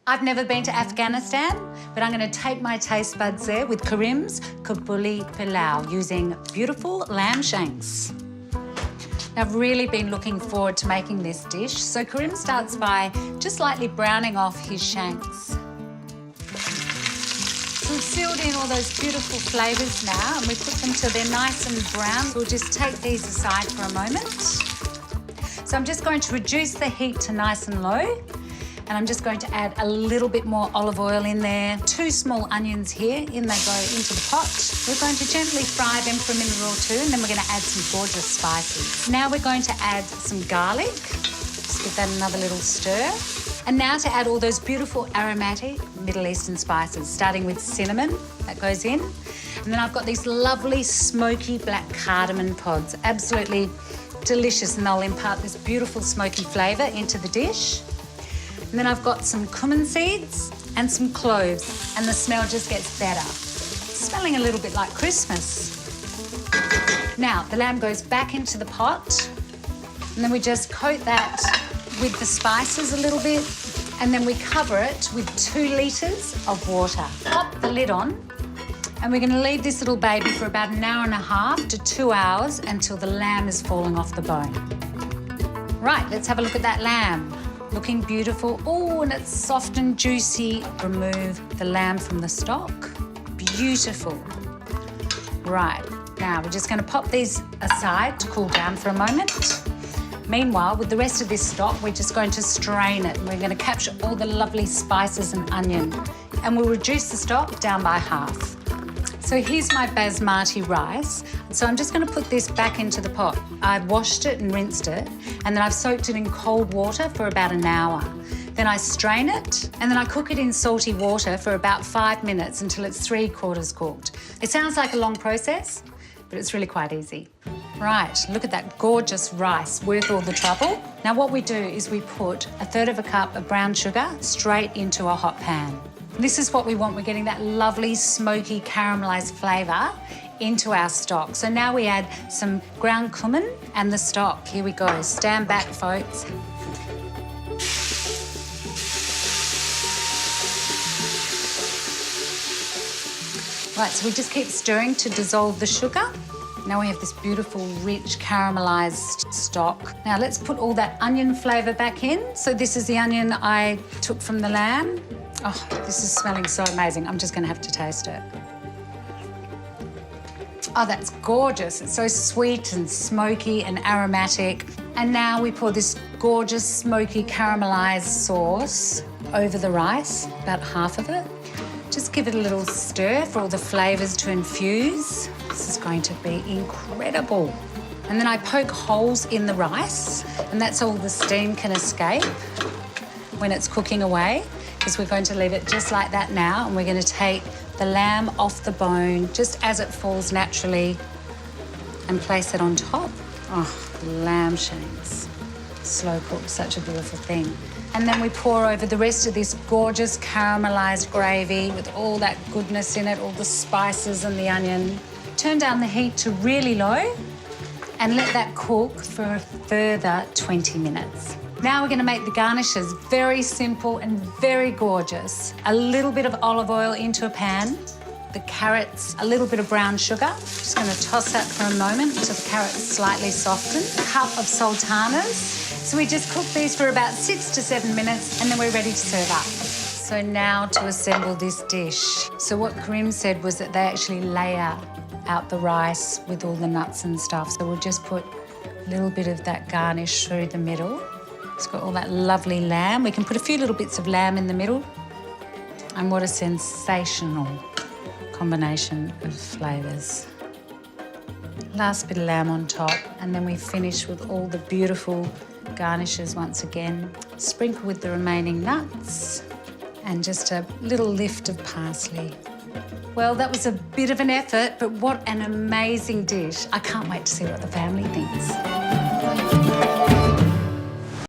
I've never been to Afghanistan, but I'm going to take my taste buds there with Karim's Kabuli Pilau using beautiful lamb shanks. I've really been looking forward to making this dish. So Karim starts by just lightly browning off his shanks. So we've sealed in all those beautiful flavours now and we put them till they're nice and brown. We'll just take these aside for a moment. So I'm just going to reduce the heat to nice and low. And I'm just going to add a little bit more olive oil in there. 2 small onions here, in they go into the pot. We're going to gently fry them for a minute or two and then we're going to add some gorgeous spices. Now we're going to add some garlic. Just give that another little stir. And now to add all those beautiful aromatic Middle Eastern spices, starting with cinnamon, that goes in. And then I've got these lovely smoky black cardamom pods, absolutely delicious, and they'll impart this beautiful smoky flavour into the dish. And then I've got some cumin seeds and some cloves, and the smell just gets better. It's smelling a little bit like Christmas. Now, the lamb goes back into the pot, and then we just coat that with the spices a little bit, and then we cover it with 2 litres of water. Pop the lid on, and we're going to leave this little baby for about an hour and a half to 2 hours until the lamb is falling off the bone. Right, let's have a look at that lamb. Looking beautiful. Oh, and it's soft and juicy. Remove the lamb from the stock. Beautiful. Right, now we're just going to pop these aside to cool down for a moment. Meanwhile, with the rest of this stock, we're just going to strain it. We're going to capture all the lovely spices and onion, and we'll reduce the stock down by half. So here's my basmati rice. So I'm just going to put this back into the pot. I've washed it and rinsed it, and then I've soaked it in cold water for about an hour. Then I strain it, and then I cook it in salty water for about 5 minutes until it's 3/4 cooked. It sounds like a long process, but it's really quite easy. Right, look at that gorgeous rice, worth all the trouble. Now what we do is we put 1/3 cup of brown sugar straight into a hot pan. This is what we want. We're getting that lovely, smoky, caramelised flavour into our stock. So now we add some ground cumin and the stock. Here we go. Stand back, folks. Right, so we just keep stirring to dissolve the sugar. Now we have this beautiful, rich, caramelised stock. Now let's put all that onion flavour back in. So this is the onion I took from the lamb. Oh, this is smelling so amazing. I'm just going to have to taste it. Oh, that's gorgeous. It's so sweet and smoky and aromatic. And now we pour this gorgeous, smoky, caramelised sauce over the rice, about half of it. Just give it a little stir for all the flavours to infuse. This is going to be incredible. And then I poke holes in the rice, and that's all the steam can escape when it's cooking away, because we're going to leave it just like that now, and we're going to take the lamb off the bone just as it falls naturally and place it on top. Oh, the lamb shanks. Slow cooked, such a beautiful thing. And then we pour over the rest of this gorgeous caramelised gravy with all that goodness in it, all the spices and the onion. Turn down the heat to really low and let that cook for a further 20 minutes. Now we're going to make the garnishes very simple and very gorgeous. A little bit of olive oil into a pan, the carrots, a little bit of brown sugar. Just going to toss that for a moment until the carrots slightly soften. A cup of sultanas. So we just cook these for about 6 to 7 minutes and then we're ready to serve up. So now to assemble this dish. So what Karim said was that they actually layer out the rice with all the nuts and stuff. So we'll just put a little bit of that garnish through the middle. It's got all that lovely lamb. We can put a few little bits of lamb in the middle. And what a sensational combination of flavours. Last bit of lamb on top, and then we finish with all the beautiful garnishes once again. Sprinkle with the remaining nuts and just a little lift of parsley. Well, that was a bit of an effort, but what an amazing dish. I can't wait to see what the family thinks.